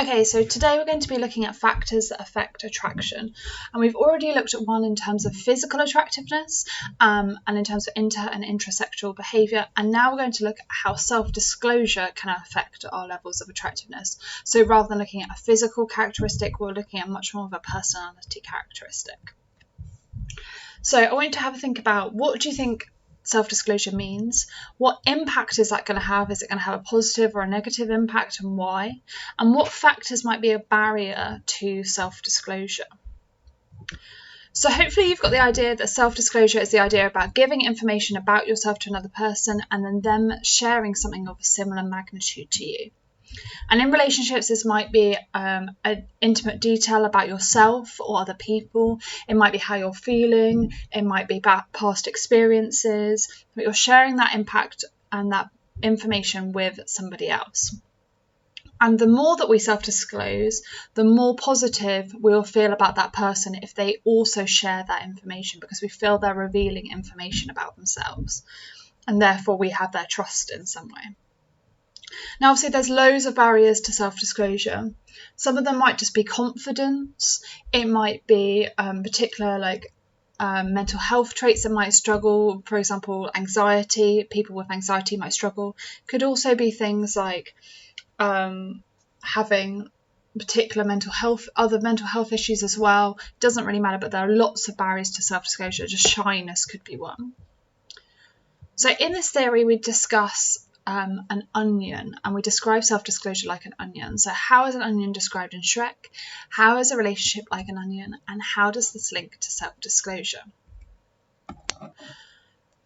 Okay, so today we're going to be looking at factors that affect attraction. And we've already looked at one in terms of physical attractiveness and in terms of inter and intrasexual behaviour. And now we're going to look at how self-disclosure can affect our levels of attractiveness. So rather than looking at a physical characteristic, we're looking at much more of a personality characteristic. So I want you to have a think about, what do you think self-disclosure means? What impact is that going to have? Is it going to have a positive or a negative impact, and why? And what factors might be a barrier to self-disclosure? So hopefully you've got the idea that self-disclosure is the idea about giving information about yourself to another person and then them sharing something of a similar magnitude to you. And in relationships, this might be an intimate detail about yourself or other people. It might be how you're feeling. It might be about past experiences. But you're sharing that impact and that information with somebody else. And the more that we self-disclose, the more positive we'll feel about that person if they also share that information, because we feel they're revealing information about themselves. And therefore, we have their trust in some way. Now, obviously, there's loads of barriers to self-disclosure. Some of them might just be confidence. It might be particular mental health traits that might struggle. For example, anxiety. People with anxiety might struggle. Could also be things like having particular other mental health issues as well. It doesn't really matter, but there are lots of barriers to self-disclosure. Just shyness could be one. So in this theory, we discuss an onion, and we describe self-disclosure like an onion. So how is an onion described in Shrek? How is a relationship like an onion? And how does this link to self-disclosure?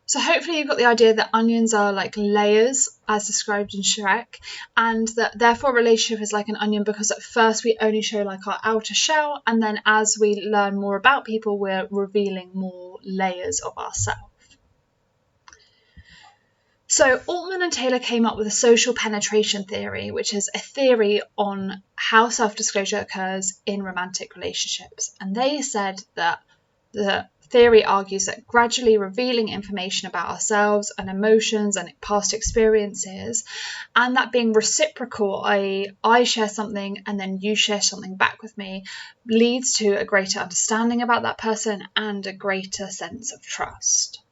So hopefully you've got the idea that onions are like layers, as described in Shrek, and that therefore a relationship is like an onion, because at first we only show like our outer shell, and then as we learn more about people, we're revealing more layers of ourselves. So Altman and Taylor came up with a social penetration theory, which is a theory on how self-disclosure occurs in romantic relationships. And they said that the theory argues that gradually revealing information about ourselves and emotions and past experiences, and that being reciprocal, i.e. I share something and then you share something back with me, leads to a greater understanding about that person and a greater sense of trust.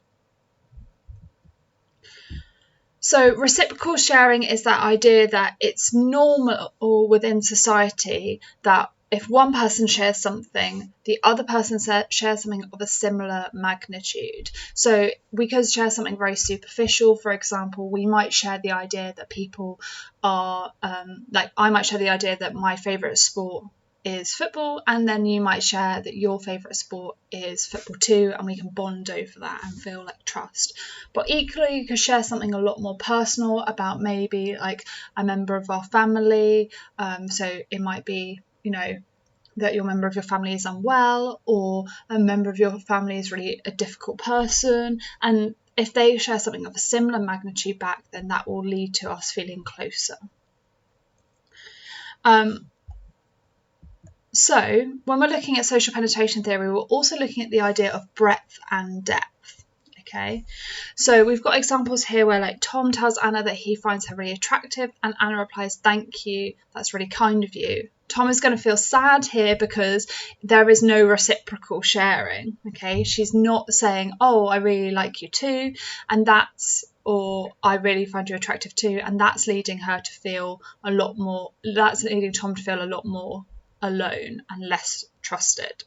So reciprocal sharing is that idea that it's normal within society that if one person shares something, the other person shares something of a similar magnitude. So we could share something very superficial. For example, we might share the idea that people are, I might share the idea that my favourite sport is football, and then you might share that your favourite sport is football too, and we can bond over that and feel like trust. But equally, you could share something a lot more personal about maybe like a member of our family. So it might be, that your member of your family is unwell, or a member of your family is really a difficult person, and if they share something of a similar magnitude back, then that will lead to us feeling closer. So when we're looking at social penetration theory, we're also looking at the idea of breadth and depth. Okay, so we've got examples here where like Tom tells Anna that he finds her really attractive, and Anna replies, "Thank you, that's really kind of you." Tom is going to feel sad here because there is no reciprocal sharing. Okay, she's not saying, "Oh, I really like you too," and or "I really find you attractive too," and that's leading her to feel a lot more. That's leading Tom to feel a lot more alone and less trusted.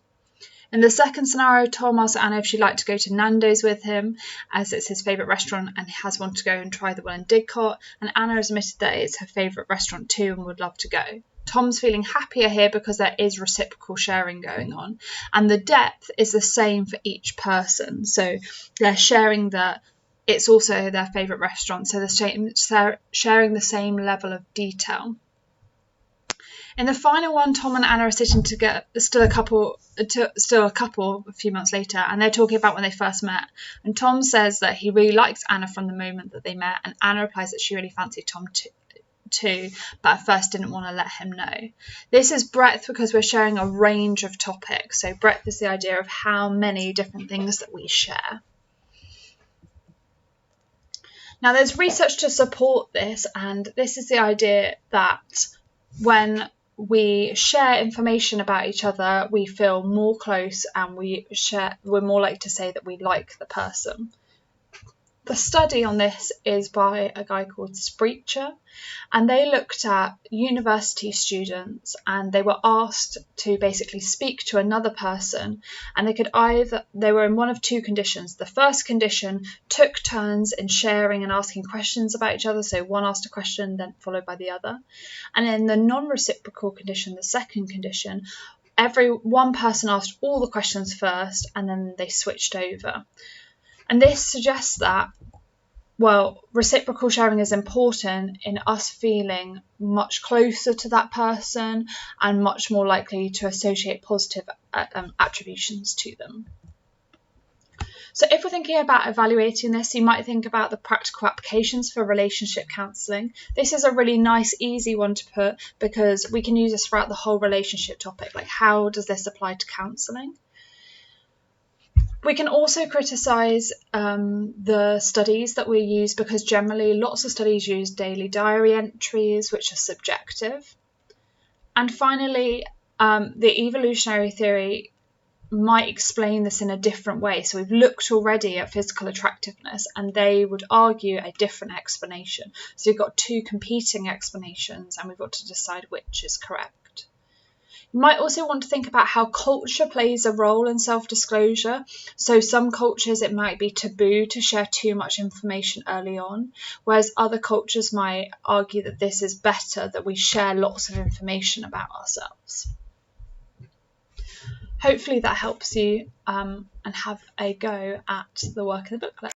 In the second scenario, Tom asks Anna if she'd like to go to Nando's with him, as it's his favourite restaurant and he has wanted to go and try the one in Didcot, and Anna has admitted that it's her favourite restaurant too and would love to go. Tom's feeling happier here because there is reciprocal sharing going on, and the depth is the same for each person. So they're sharing that it's also their favourite restaurant, so they're sharing the same level of detail. In the final one, Tom and Anna are sitting together, still a couple a few months later, and they're talking about when they first met. And Tom says that he really likes Anna from the moment that they met, and Anna replies that she really fancied Tom too, but at first didn't want to let him know. This is breadth because we're sharing a range of topics. So breadth is the idea of how many different things that we share. Now, there's research to support this, and this is the idea that when we share information about each other, we feel more close, and we're more likely to say that we like the person. The study on this is by a guy called Sprecher, and they looked at university students, and they were asked to basically speak to another person, and they were in one of two conditions. The first condition took turns in sharing and asking questions about each other, so one asked a question then followed by the other. And in the non-reciprocal condition, the second condition, one person asked all the questions first and then they switched over. And this suggests that, well, reciprocal sharing is important in us feeling much closer to that person and much more likely to associate positive attributions to them. So if we're thinking about evaluating this, you might think about the practical applications for relationship counselling. This is a really nice, easy one to put because we can use this throughout the whole relationship topic. Like, how does this apply to counselling? We can also criticise the studies that we use, because generally lots of studies use daily diary entries, which are subjective. And finally, the evolutionary theory might explain this in a different way. So we've looked already at physical attractiveness, and they would argue a different explanation. So we've got two competing explanations, and we've got to decide which is correct. You might also want to think about how culture plays a role in self-disclosure. So some cultures, it might be taboo to share too much information early on, whereas other cultures might argue that this is better, that we share lots of information about ourselves. Hopefully that helps you and have a go at the work in the booklet.